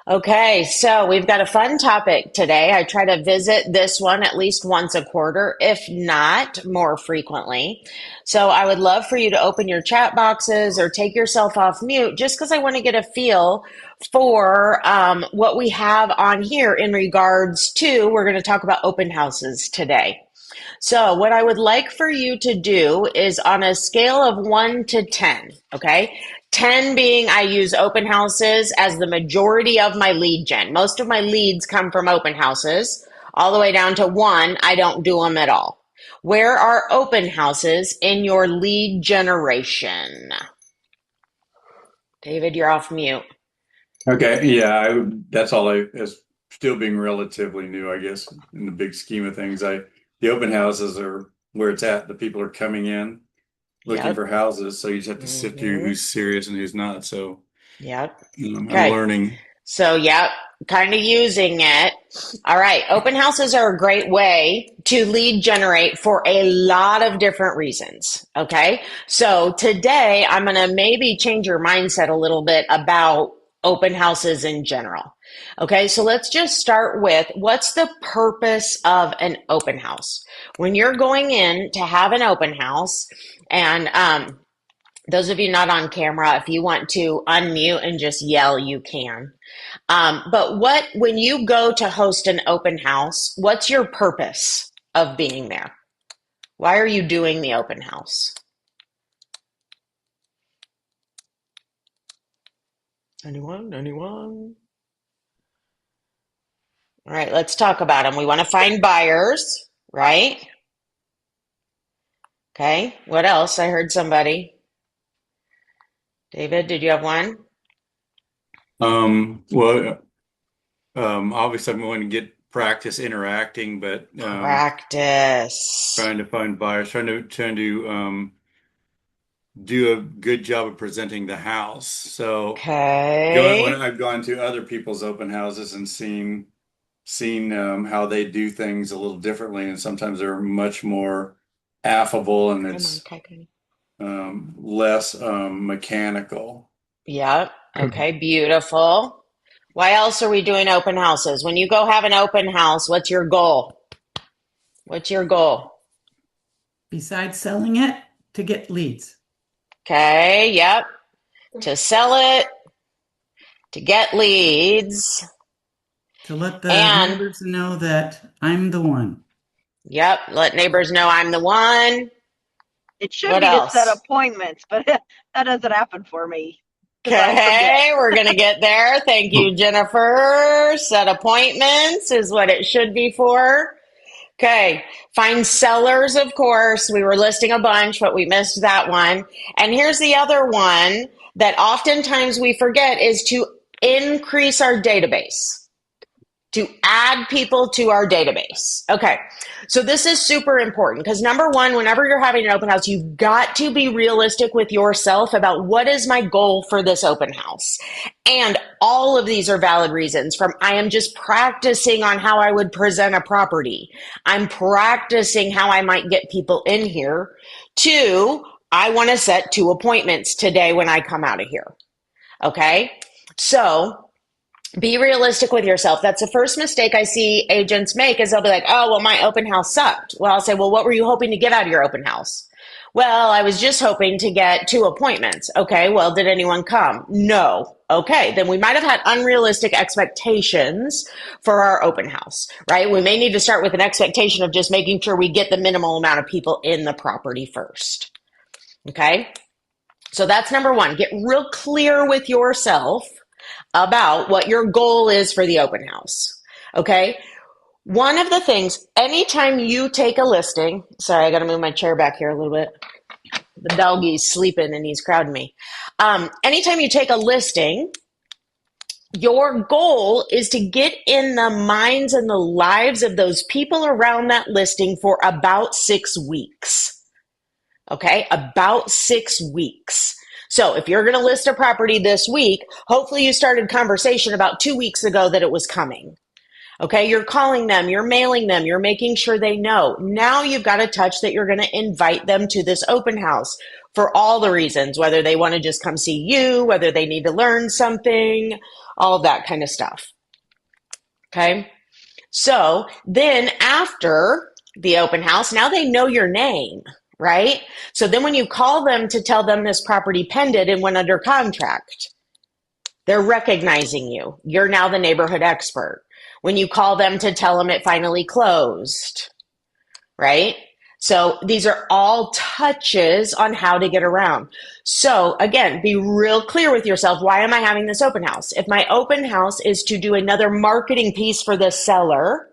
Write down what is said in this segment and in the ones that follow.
Okay, so we've got a fun topic today. I try to visit this one at least once a quarter, if not more frequently. So I would love for you to open your chat boxes or take yourself off mute just because I want to get a feel for what we have on here in regards to, we're going to talk about open houses today. So, what I would like for you to do is on a scale of 1 to 10, okay? 10 being I use open houses as the majority of my lead gen. Most of my leads come from open houses, all the way down to 1, I don't do them at all. Where are open houses in your lead generation? David, you're off mute. Okay, yeah, that's all as still being relatively new, I guess, in the big scheme of things. The open houses are where it's at. The people are coming in looking Yep. for houses, so you just have to sift through Mm-hmm. who's serious and who's not. So, Yep. I'm Okay. learning. So, yep, kind of using it. All right. Open houses are a great way to lead generate for a lot of different reasons. Okay. So today I'm going to maybe change your mindset a little bit about open houses in general. Okay. So let's just start with what's the purpose of an open house? When you're going in to have an open house, and those of you not on camera, if you want to unmute and just yell, you can. But when you go to host an open house, what's your purpose of being there? Why are you doing the open house? Anyone? Anyone? All right, let's talk about them. We want to find buyers, right? Okay. What else? I heard somebody. David, did you have one? Well, obviously I'm going to get practice interacting, but Practice. trying to find buyers, trying to do a good job of presenting the house. So going when Okay. I've gone to other people's open houses and seen how they do things a little differently, and sometimes they're much more affable and Come on, it's Kai. less mechanical. Yep. Okay, beautiful. Why else are we doing open houses? When you go have an open house, what's your goal? What's your goal? Besides selling it, to get leads. Okay, yep. To sell it, to get leads, To let the and neighbors know that I'm the one. yep, let neighbors know I'm the one. It should What be to set else? appointments, but that doesn't happen for me because I forget. Okay, we're gonna get there. Thank you, Jennifer. Set appointments is what it should be for. Okay, find sellers, of course. We were listing a bunch, but we missed that one. And here's the other one that oftentimes we forget is to increase our database, to add people to our database. Okay, so this is super important because number one, whenever you're having an open house, you've got to be realistic with yourself about what is my goal for this open house. And all of these are valid reasons from I am just practicing on how I would present a property. I'm practicing how I might get people in here to I want to set 2 appointments today when I come out of here. Okay, so be realistic with yourself. That's the first mistake I see agents make is they'll be like, oh, well, my open house sucked. Well, I'll say, well, what were you hoping to get out of your open house? Well, I was just hoping to get 2 appointments. Okay, well, did anyone come? No. Okay, then we might have had unrealistic expectations for our open house, right? We may need to start with an expectation of just making sure we get the minimal amount of people in the property first. Okay, so that's number one. Get real clear with yourself about what your goal is for the open house. Okay. One of the things, anytime you take a listing, sorry, I got to move my chair back here a little bit. The doggy's sleeping and he's crowding me. Anytime you take a listing, your goal is to get in the minds and the lives of those people around that listing for about 6 weeks. Okay. About 6 weeks. So if you're going to list a property this week, hopefully you started conversation about 2 weeks ago that it was coming. Okay, you're calling them, you're mailing them, you're making sure they know. Now you've got a touch that you're going to invite them to this open house for all the reasons, whether they want to just come see you, whether they need to learn something, all of that kind of stuff. Okay. So then after the open house, now they know your name, right? So then when you call them to tell them this property pended and went under contract, they're recognizing you. You're now the neighborhood expert. When you call them to tell them it finally closed, right? So these are all touches on how to get around. So again, be real clear with yourself. Why am I having this open house? If my open house is to do another marketing piece for the seller,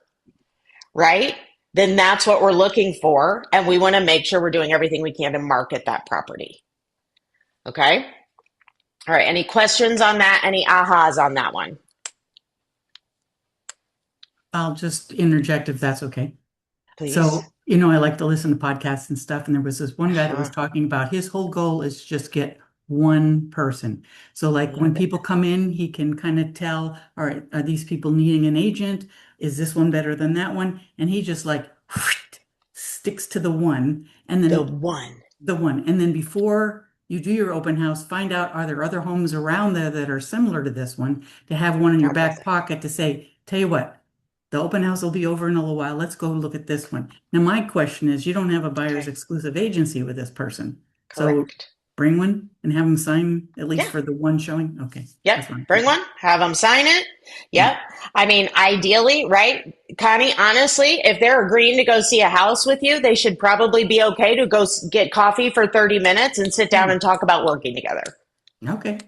right? Then that's what we're looking for. And we want to make sure we're doing everything we can to market that property. Okay. All right. Any questions on that? Any ahas on that one? I'll just interject if that's okay. Please. So, I like to listen to podcasts and stuff, and there was this one guy that was talking about his whole goal is just get one person. So like when people come in, he can kind of tell, all right, are these people needing an agent? Is this one better than that one? And he just like sticks to the one, and then the one. And then before you do your open house, find out, are there other homes around there that are similar to this one, to have one in your back pocket to say, tell you what, the open house will be over in a little while. Let's go look at this one. Now, my question is, you don't have a buyer's exclusive agency with this person. Correct. So bring one and have them sign at least for the one showing. Okay. Yep. Bring one, have them sign it. Yep. I mean, ideally, right, Connie, honestly, if they're agreeing to go see a house with you, they should probably be okay to go get coffee for 30 minutes and sit down and talk about working together. Okay.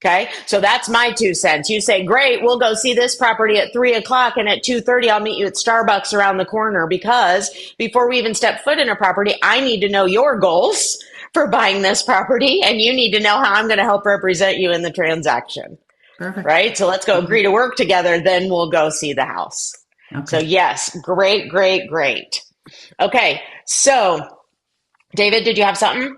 Okay. So that's my 2 cents. You say, great, we'll go see this property at 3:00, and at 2:30, I'll meet you at Starbucks around the corner, because before we even step foot in a property, I need to know your goals for buying this property, and you need to know how I'm going to help represent you in the transaction. Perfect. Right? So let's go agree to work together, then we'll go see the house. Okay. So yes, great. Okay. So David, did you have something?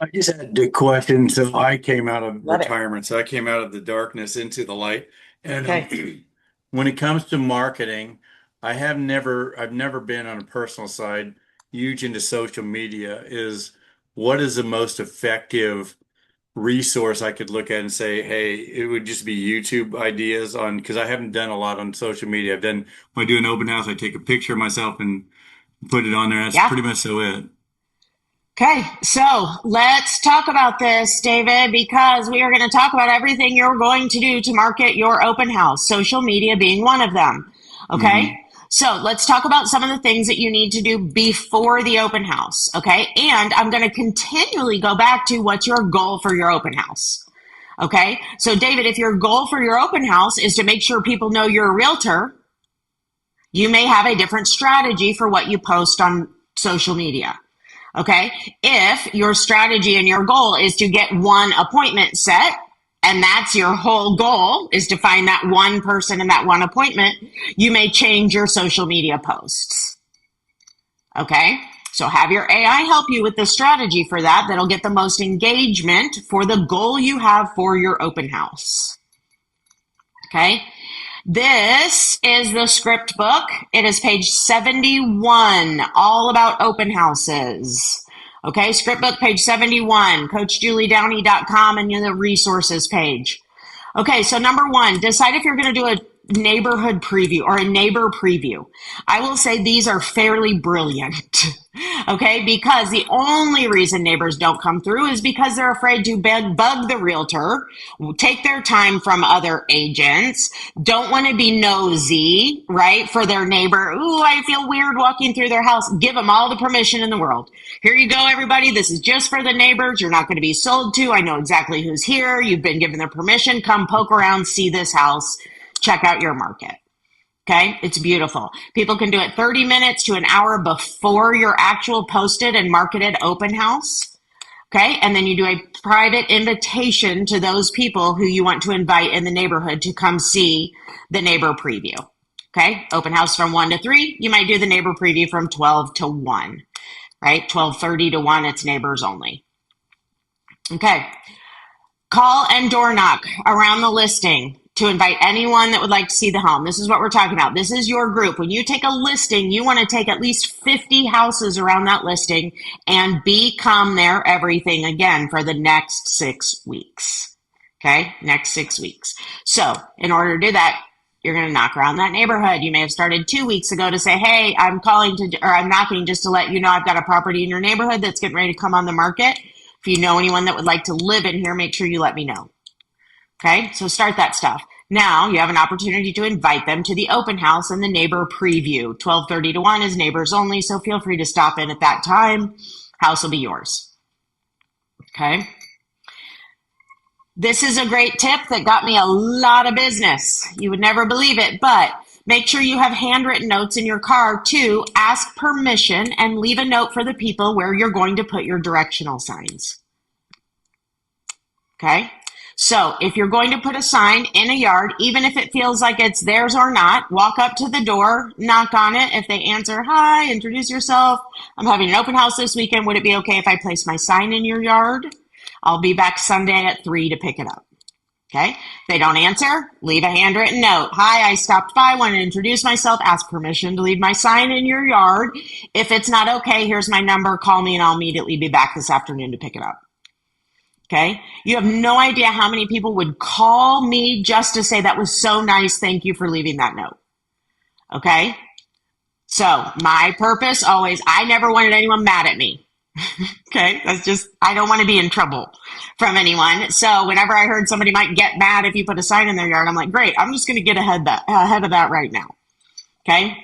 I just had a question. So I came out of Love it. retirement. So I came out of the darkness into the light. And Okay. when it comes to marketing, I've never been on a personal side huge into social media. What is the most effective resource I could look at and say, hey, it would just be YouTube ideas on, because I haven't done a lot on social media. When I do an open house, I take a picture of myself and put it on there. That's pretty much so it. Okay, so let's talk about this, David, because we are going to talk about everything you're going to do to market your open house, social media being one of them. Okay, So let's talk about some of the things that you need to do before the open house. Okay, and I'm going to continually go back to what's your goal for your open house. Okay, so David, if your goal for your open house is to make sure people know you're a realtor, you may have a different strategy for what you post on social media. Okay, if your strategy and your goal is to get one appointment set, and that's your whole goal, is to find that one person and that one appointment, you may change your social media posts. Okay, so have your AI help you with the strategy for that. That'll get the most engagement for the goal you have for your open house. Okay, this is the script book. It is page 71, all about open houses. Okay, script book, page 71, CoachJulieDowney.com, and in the resources page. Okay, so number one, decide if you're going to do a neighborhood preview or a neighbor preview. I will say these are fairly brilliant. Okay, because the only reason neighbors don't come through is because they're afraid to bug the realtor, take their time from other agents, don't want to be nosy, right, for their neighbor. Ooh, I feel weird walking through their house. Give them all the permission in the world. Here you go, everybody. This is just for the neighbors. You're not going to be sold to. I know exactly who's here. You've been given their permission. Come poke around, see this house, check out your market. Okay, it's beautiful. People can do it 30 minutes to an hour before your actual posted and marketed open house. Okay, and then you do a private invitation to those people who you want to invite in the neighborhood to come see the neighbor preview. Okay, open house from 1 to 3. You might do the neighbor preview from 12 to 1, right? 12:30 to 1, it's neighbors only. Okay, call and door knock around the listing to invite anyone that would like to see the home. This is what we're talking about. This is your group. When you take a listing, you want to take at least 50 houses around that listing and become their everything again for the next 6 weeks. Okay, next 6 weeks. So in order to do that, you're going to knock around that neighborhood. You may have started 2 weeks ago to say, hey, I'm knocking just to let you know I've got a property in your neighborhood that's getting ready to come on the market. If you know anyone that would like to live in here, make sure you let me know. Okay, so start that stuff. Now you have an opportunity to invite them to the open house and the neighbor preview. 12:30 to 1 is neighbors only, so feel free to stop in at that time. House will be yours. Okay. This is a great tip that got me a lot of business. You would never believe it, but make sure you have handwritten notes in your car to ask permission and leave a note for the people where you're going to put your directional signs. Okay? So if you're going to put a sign in a yard, even if it feels like it's theirs or not, walk up to the door, knock on it. If they answer, hi, introduce yourself. I'm having an open house this weekend. Would it be okay if I place my sign in your yard? I'll be back Sunday at 3 to pick it up. Okay? If they don't answer, leave a handwritten note. Hi, I stopped by, want to introduce myself, ask permission to leave my sign in your yard. If it's not okay, here's my number. Call me and I'll immediately be back this afternoon to pick it up. Okay? You have no idea how many people would call me just to say that was so nice. Thank you for leaving that note. Okay? So my purpose always, I never wanted anyone mad at me. Okay, that's just, I don't want to be in trouble from anyone. So whenever I heard somebody might get mad if you put a sign in their yard, I'm like, great, I'm just going to get ahead of that right now. Okay,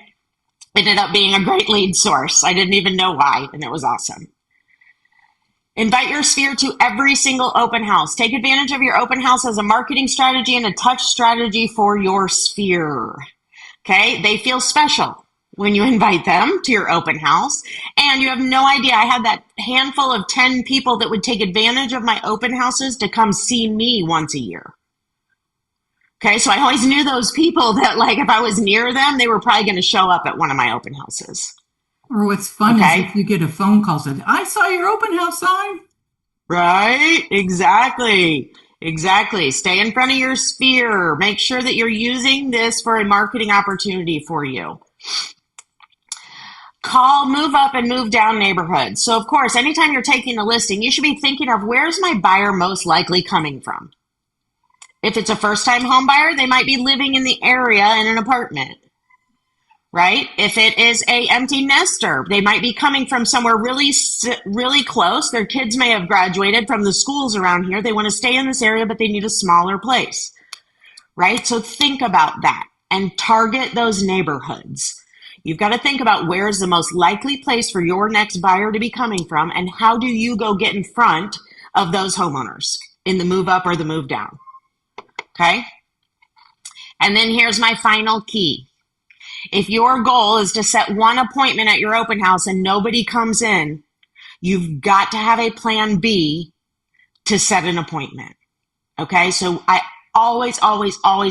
ended up being a great lead source. I didn't even know why, and it was awesome. Invite your sphere to every single open house. Take advantage of your open house as a marketing strategy and a touch strategy for your sphere. Okay, they feel special when you invite them to your open house. And you have no idea, I had that handful of 10 people that would take advantage of my open houses to come see me once a year. Okay, so I always knew those people that, like, if I was near them, they were probably going to show up at one of my open houses. Or what's fun is if you get a phone call saying, I saw your open house sign. Right, exactly. Stay in front of your sphere. Make sure that you're using this for a marketing opportunity for you. Call, move up, and move down neighborhoods. So, of course, anytime you're taking a listing, you should be thinking of where's my buyer most likely coming from. If it's a first-time home buyer, they might be living in the area in an apartment, right? If it is a empty nester, they might be coming from somewhere really, really close. Their kids may have graduated from the schools around here. They want to stay in this area, but they need a smaller place, right? So think about that and target those neighborhoods. You've got to think about where is the most likely place for your next buyer to be coming from, and how do you go get in front of those homeowners in the move up or the move down. Okay? And then here's my final key. If your goal is to set one appointment at your open house and nobody comes in, you've got to have a plan B to set an appointment. Okay? So I always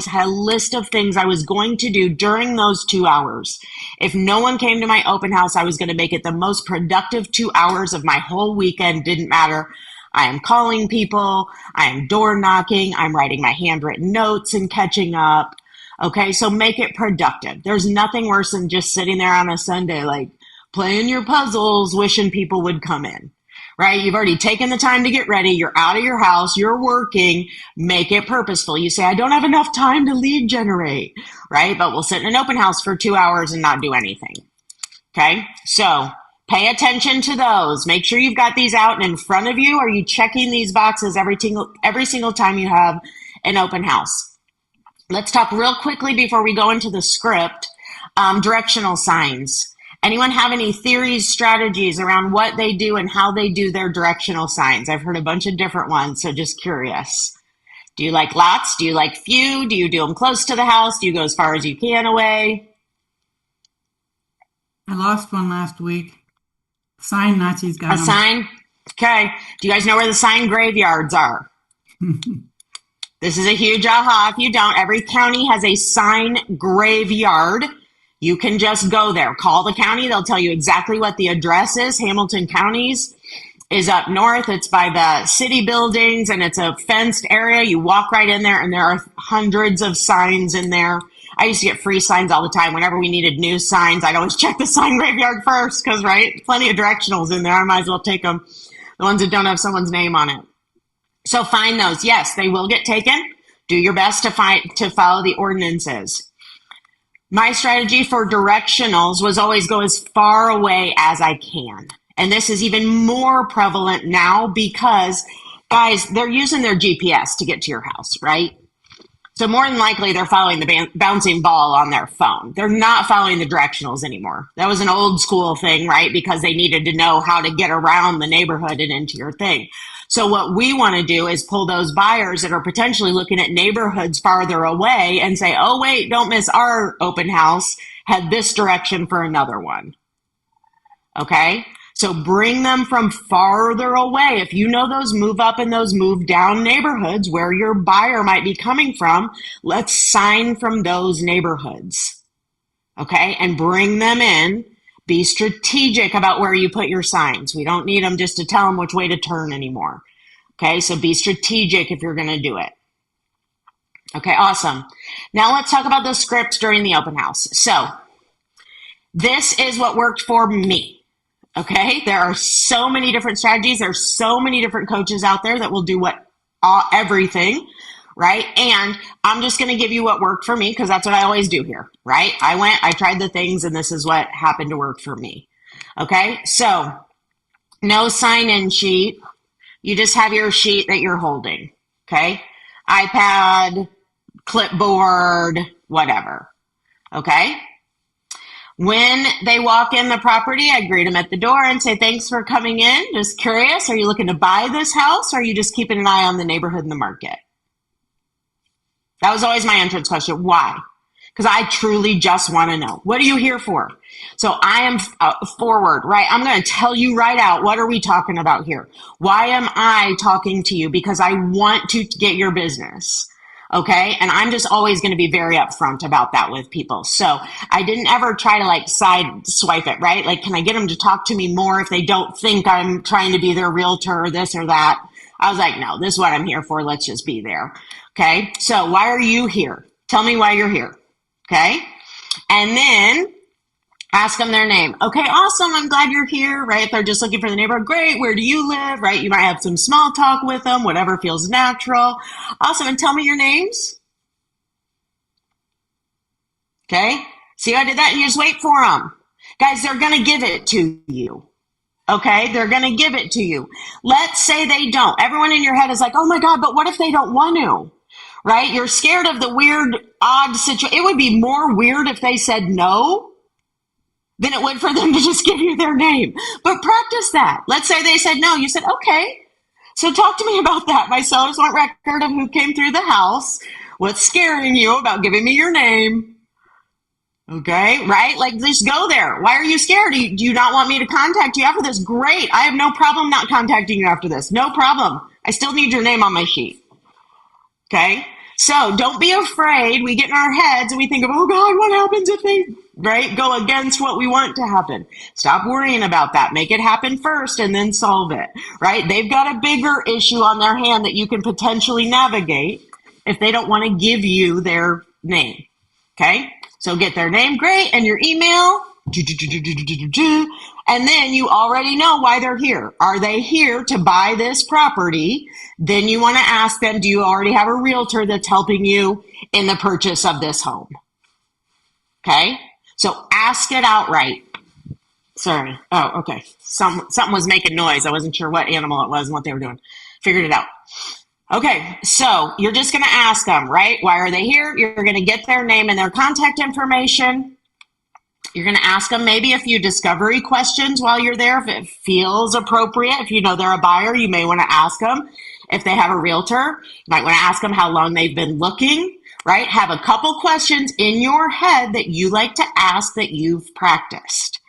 had a list of things I was going to do during those 2 hours. If no one came to my open house, I was going to make it the most productive 2 hours of my whole weekend. Didn't matter. I am calling people. I am door knocking. I'm writing my handwritten notes and catching up. Okay, so make it productive. There's nothing worse than just sitting there on a Sunday, like playing your puzzles, wishing people would come in. Right? You've already taken the time to get ready. You're out of your house. You're working. Make it purposeful. You say, I don't have enough time to lead generate, right? But we'll sit in an open house for 2 hours and not do anything. Okay? So pay attention to those. Make sure you've got these out and in front of you. Are you checking these boxes every single time you have an open house? Let's talk real quickly before we go into the script. Directional signs. Anyone have any theories, strategies around what they do and how they do their directional signs? I've heard a bunch of different ones, so just curious. Do you like lots? Do you like few? Do you do them close to the house? Do you go as far as you can away? I lost one last week. Sign Nazis got a them. Sign? Okay. Do you guys know where the sign graveyards are? This is a huge aha. If you don't, every county has a sign graveyard. You can just go there. Call the county. They'll tell you exactly what the address is. Hamilton County's is up north. It's by the city buildings, and it's a fenced area. You walk right in there, and there are hundreds of signs in there. I used to get free signs all the time. Whenever we needed new signs, I'd always check the sign graveyard first because, right, plenty of directionals in there. I might as well take them, the ones that don't have someone's name on it. So find those. Yes, they will get taken. Do your best to follow the ordinances. My strategy for directionals was always go as far away as I can. And this is even more prevalent now because, guys, they're using their GPS to get to your house, right? So more than likely, they're following the bouncing ball on their phone. They're not following the directionals anymore. That was an old school thing, right? Because they needed to know how to get around the neighborhood and into your thing. So what we want to do is pull those buyers that are potentially looking at neighborhoods farther away and say, oh, wait, don't miss our open house. Head this direction for another one. Okay? So bring them from farther away. If you know those move up and those move down neighborhoods where your buyer might be coming from, let's sign from those neighborhoods. Okay? And bring them in. Be strategic about where you put your signs. We don't need them just to tell them which way to turn anymore. Okay? So be strategic if you're going to do it. Okay, awesome. Now let's talk about the scripts during the open house. So this is what worked for me. Okay, there are so many different strategies. There's so many different coaches out there that will do everything, right? And I'm just going to give you what worked for me because that's what I always do here, right? I tried the things and this is what happened to work for me. Okay, so no sign-in sheet. You just have your sheet that you're holding, okay? iPad, clipboard, whatever, okay? When they walk in the property, I greet them at the door and say, thanks for coming in. Just curious, are you looking to buy this house or are you just keeping an eye on the neighborhood and the market? That was always my entrance question. Why? Because I truly just want to know. What are you here for? So I am forward, right? I'm going to tell you right out, what are we talking about here? Why am I talking to you? Because I want to get your business. Okay. And I'm just always going to be very upfront about that with people. So I didn't ever try to like side swipe it, right? Like, can I get them to talk to me more if they don't think I'm trying to be their realtor or this or that? I was like, no, this is what I'm here for. Let's just be there. Okay. So why are you here? Tell me why you're here. Okay. And then ask them their name. Okay, awesome. I'm glad you're here, right? If they're just looking for the neighborhood, great. Where do you live, right? You might have some small talk with them, whatever feels natural. Awesome. And tell me your names. Okay. See how I did that? And you just wait for them. Guys, they're going to give it to you. Okay. They're going to give it to you. Let's say they don't. Everyone in your head is like, oh my God, but what if they don't want to? Right? You're scared of the weird, odd situation. It would be more weird if they said no than it would for them to just give you their name. But practice that. Let's say they said no. You said, okay. So talk to me about that. My sellers want record of who came through the house. What's scaring you about giving me your name? Okay, right? Like, just go there. Why are you scared? Do you not want me to contact you after this? Great. I have no problem not contacting you after this. No problem. I still need your name on my sheet. Okay? So don't be afraid. We get in our heads and we think of, oh God, what happens if they, right, go against what we want to happen? Stop worrying about that. Make it happen first and then solve it, right? They've got a bigger issue on their hand that you can potentially navigate if they don't want to give you their name. Okay? So get their name, great, and your email, and then you already know why they're here. Are they here to buy this property? Then you want to ask them, do you already have a realtor that's helping you in the purchase of this home? Okay? So ask it outright. Sorry. Oh, okay. Something was making noise. I wasn't sure what animal it was and what they were doing. Figured it out. Okay, so you're just going to ask them, right? Why are they here? You're going to get their name and their contact information. You're going to ask them maybe a few discovery questions while you're there if it feels appropriate. If you know they're a buyer, you may want to ask them if they have a realtor. You might want to ask them how long they've been looking, right? Have a couple questions in your head that you like to ask that you've practiced.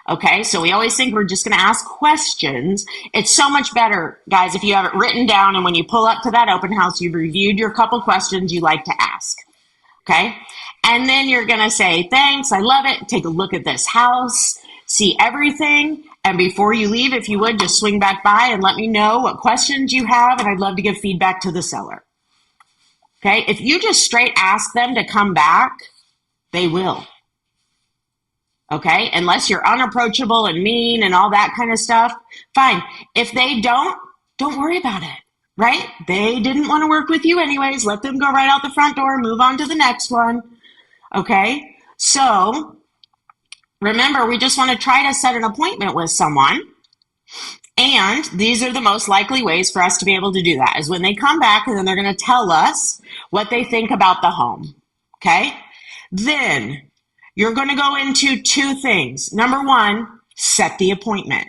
Okay, so we always think we're just going to ask questions. It's so much better, guys, if you have it written down and when you pull up to that open house, you've reviewed your couple questions you like to ask. Okay, and then you're going to say, thanks, I love it. Take a look at this house, see everything. And before you leave, if you would, just swing back by and let me know what questions you have. And I'd love to give feedback to the seller. Okay, if you just straight ask them to come back, they will. Okay, unless you're unapproachable and mean and all that kind of stuff, fine. If they don't worry about it, right? They didn't want to work with you anyways. Let them go right out the front door, move on to the next one. Okay. So remember, we just want to try to set an appointment with someone. And these are the most likely ways for us to be able to do that is when they come back and then they're going to tell us what they think about the home. Okay. Then you're going to go into two things. Number one, set the appointment.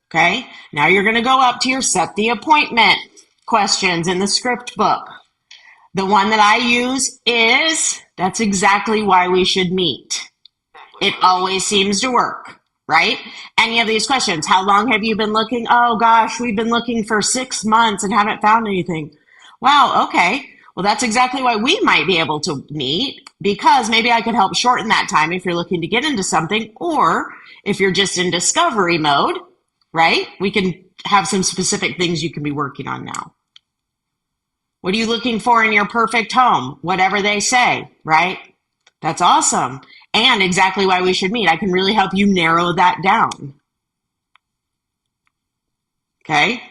Okay. Now you're going to go up to your set the appointment questions in the script book. The one that I use is, that's exactly why we should meet. It always seems to work, right? Any of these questions. How long have you been looking? Oh gosh, we've been looking for 6 months and haven't found anything. Wow. Okay. Well, that's exactly why we might be able to meet, because maybe I could help shorten that time if you're looking to get into something, or if you're just in discovery mode, right? We can have some specific things you can be working on now. What are you looking for in your perfect home? Whatever they say, right? That's awesome. And exactly why we should meet. I can really help you narrow that down. Okay.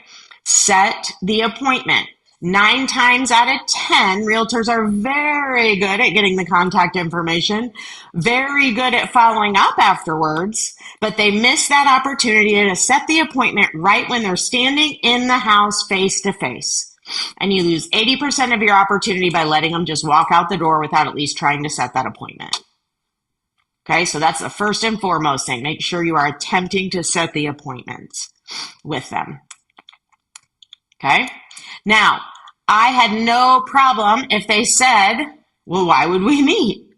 Set the appointment. 9 times out of 10, realtors are very good at getting the contact information, very good at following up afterwards, but they miss that opportunity to set the appointment right when they're standing in the house face to face. And you lose 80% of your opportunity by letting them just walk out the door without at least trying to set that appointment. Okay, so that's the first and foremost thing. Make sure you are attempting to set the appointments with them. Okay, now I had no problem if they said, well, why would we meet?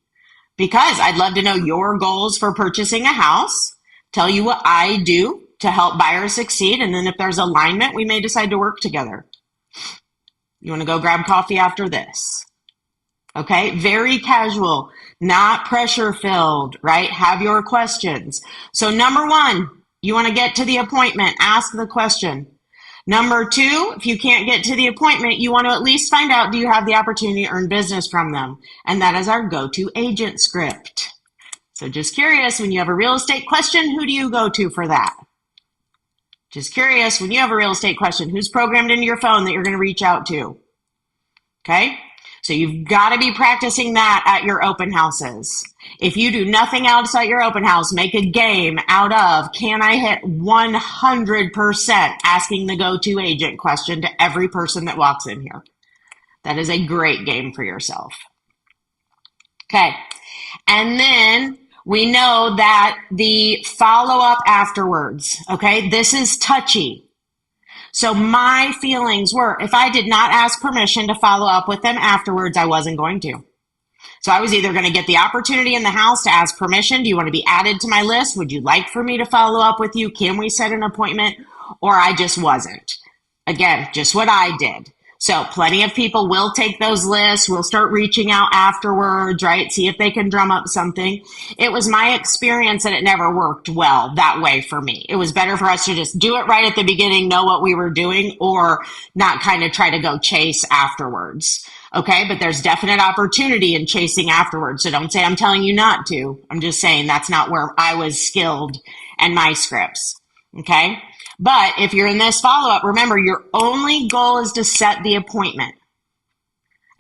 Because I'd love to know your goals for purchasing a house, tell you what I do to help buyers succeed, and then if there's alignment, we may decide to work together. You want to go grab coffee after this? Okay, very casual, not pressure filled, right? Have your questions. So number one, you want to get to the appointment, ask the question. Number two, if you can't get to the appointment, you want to at least find out, do you have the opportunity to earn business from them? And that is our go-to agent script. So just curious, when you have a real estate question, who do you go to for that? Just curious, when you have a real estate question, who's programmed into your phone that you're going to reach out to? Okay? So you've got to be practicing that at your open houses. If you do nothing else at your open house, make a game out of, can I hit 100% asking the go-to agent question to every person that walks in here? That is a great game for yourself. Okay. And then we know that the follow-up afterwards, okay, this is touchy. So my feelings were, if I did not ask permission to follow up with them afterwards, I wasn't going to. So I was either going to get the opportunity in the house to ask permission. Do you want to be added to my list? Would you like for me to follow up with you? Can we set an appointment? Or I just wasn't. Again, just what I did. So plenty of people will take those lists. We'll start reaching out afterwards, right? See if they can drum up something. It was my experience that it never worked well that way for me. It was better for us to just do it right at the beginning, know what we were doing, or not kind of try to go chase afterwards. Okay, but there's definite opportunity in chasing afterwards. So don't say I'm telling you not to. I'm just saying that's not where I was skilled and my scripts. Okay. But if you're in this follow-up, remember, your only goal is to set the appointment.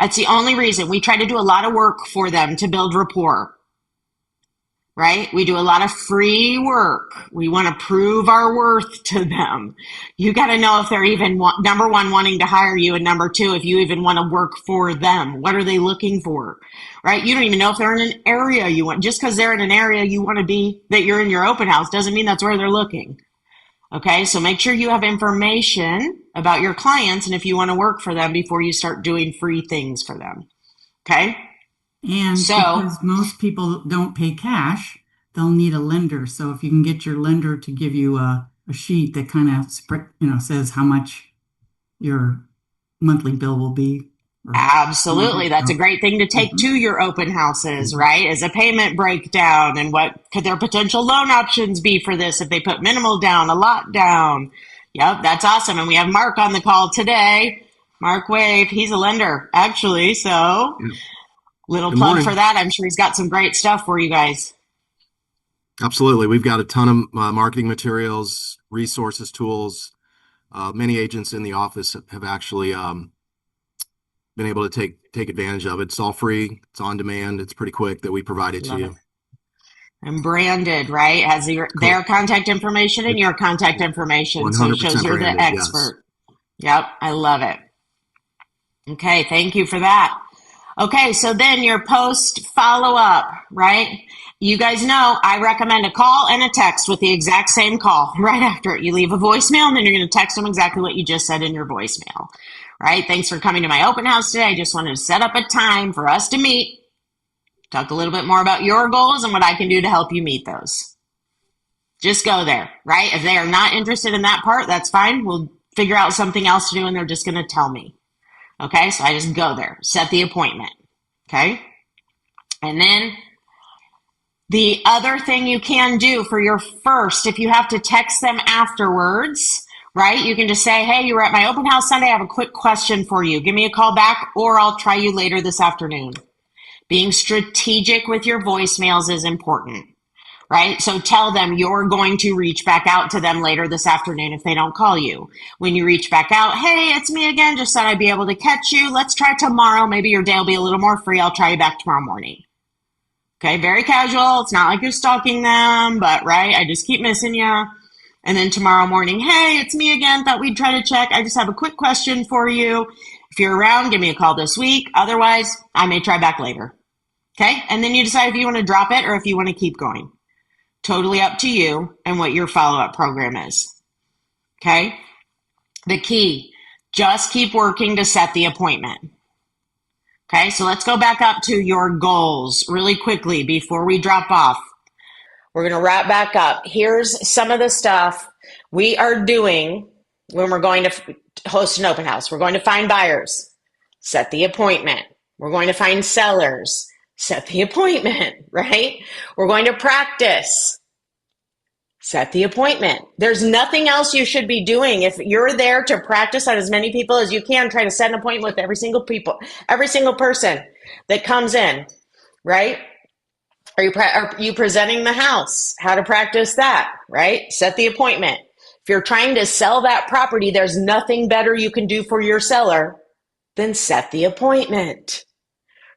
That's the only reason. We try to do a lot of work for them to build rapport, right? We do a lot of free work. We want to prove our worth to them. You got to know if they're even, number one, wanting to hire you, and number two, if you even want to work for them. What are they looking for, right? You don't even know if they're in an area you want. Just because they're in an area you want to be, that you're in your open house, doesn't mean that's where they're looking. Okay, so make sure you have information about your clients and if you want to work for them before you start doing free things for them. Okay? And so, because most people don't pay cash, they'll need a lender. So if you can get your lender to give you a sheet that kind of says how much your monthly bill will be. Absolutely. That's a great thing to take to your open houses, right? As a payment breakdown, and what could their potential loan options be for this if they put minimal down, a lot down. Yep, that's awesome. And we have Mark on the call today. Mark Wave, he's a lender, actually. So little Good plug morning. for that. I'm sure he's got some great stuff for you guys. Absolutely. We've got a ton of marketing materials, resources, tools. Many agents in the office have actually been able to take advantage of it. It's all free. It's on demand. It's pretty quick that we provide it to you. And branded, right? Has their contact information and your contact information. So it 100% shows you're branded, the expert. Yep, I love it. Okay, thank you for that. Okay, so then your post follow-up, right? You guys know I recommend a call and a text with the exact same call right after it. You leave a voicemail and then you're going to text them exactly what you just said in your voicemail, right? Thanks for coming to my open house today. I just wanted to set up a time for us to meet, talk a little bit more about your goals and what I can do to help you meet those. Just go there, right? If they are not interested in that part, that's fine. We'll figure out something else to do and they're just going to tell me. Okay, so I just go there, set the appointment, okay? And then the other thing you can do for your first, if you have to text them afterwards, right, you can just say, hey, you were at my open house Sunday. I have a quick question for you. Give me a call back or I'll try you later this afternoon. Being strategic with your voicemails is important. Right? So tell them you're going to reach back out to them later this afternoon if they don't call you. When you reach back out, hey, it's me again. Just thought I'd be able to catch you. Let's try tomorrow. Maybe your day will be a little more free. I'll try you back tomorrow morning. Okay, very casual. It's not like you're stalking them, but right, I just keep missing you. And then tomorrow morning, hey, it's me again. Thought we'd try to check. I just have a quick question for you. If you're around, give me a call this week. Otherwise, I may try back later. Okay, and then you decide if you want to drop it or if you want to keep going. Totally up to you and what your follow-up program is. Okay? The key, just keep working to set the appointment. Okay, so let's go back up to your goals really quickly before we drop off. We're going to wrap back up. Here's some of the stuff we are doing when we're going to host an open house. We're going to find buyers, set the appointment. We're going to find sellers, set the appointment, right? We're going to practice. Set the appointment. There's nothing else you should be doing. If you're there to practice on as many people as you can, try to set an appointment with every single person that comes in, right? Are you presenting the house? How to practice that, right? Set the appointment. If you're trying to sell that property, there's nothing better you can do for your seller than set the appointment.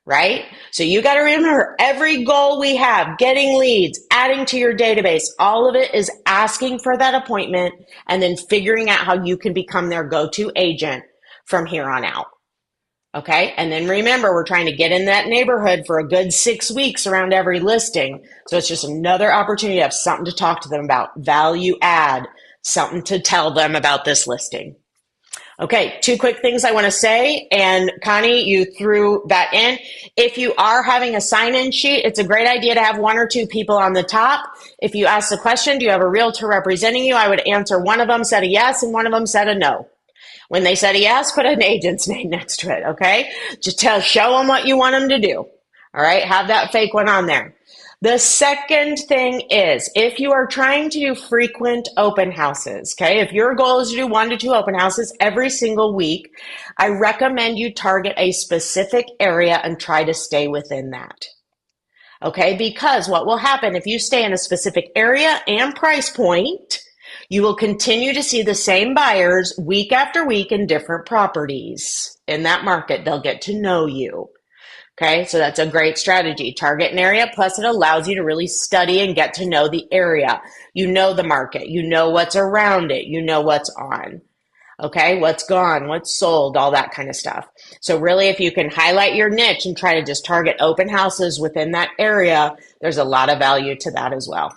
Right? So you got to remember every goal we have, getting leads, adding to your database, all of it is asking for that appointment and then figuring out how you can become their go-to agent from here on out. Okay? And then remember, we're trying to get in that neighborhood for a good 6 weeks around every listing. So it's just another opportunity to have something to talk to them about, value add, something to tell them about this listing. Okay, 2 quick things I want to say, and Connie, you threw that in. If you are having a sign-in sheet, it's a great idea to have 1 or 2 people on the top. If you ask the question, do you have a realtor representing you? I would answer one of them said a yes and one of them said a no. When they said a yes, put an agent's name next to it, okay? Just show them what you want them to do, all right? Have that fake one on there. The second thing is, if you are trying to do frequent open houses, okay, if your goal is to do 1 to 2 open houses every single week, I recommend you target a specific area and try to stay within that. Okay, because what will happen if you stay in a specific area and price point, you will continue to see the same buyers week after week in different properties in that market. They'll get to know you. Okay, so that's a great strategy. Target an area, plus it allows you to really study and get to know the area. You know the market. You know what's around it. You know what's on. Okay, what's gone, what's sold, all that kind of stuff. So really, if you can highlight your niche and try to just target open houses within that area, there's a lot of value to that as well.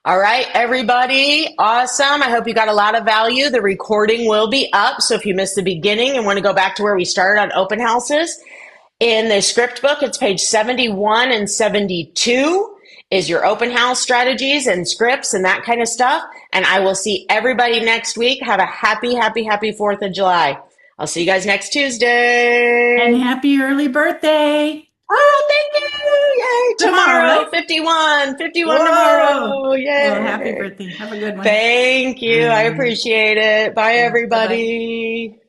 All right, everybody. Awesome. I hope you got a lot of value. The recording will be up. So if you missed the beginning and want to go back to where we started on open houses, in the script book, it's page 71 and 72 is your open house strategies and scripts and that kind of stuff. And I will see everybody next week. Have a happy, happy, happy 4th of July. I'll see you guys next Tuesday. And happy early birthday. Oh, thank you. Yay. Tomorrow, Right? 51 Whoa. tomorrow. Yay. Well, happy birthday. Have a good one. Thank you. I appreciate it. Bye, Bye-bye. everybody.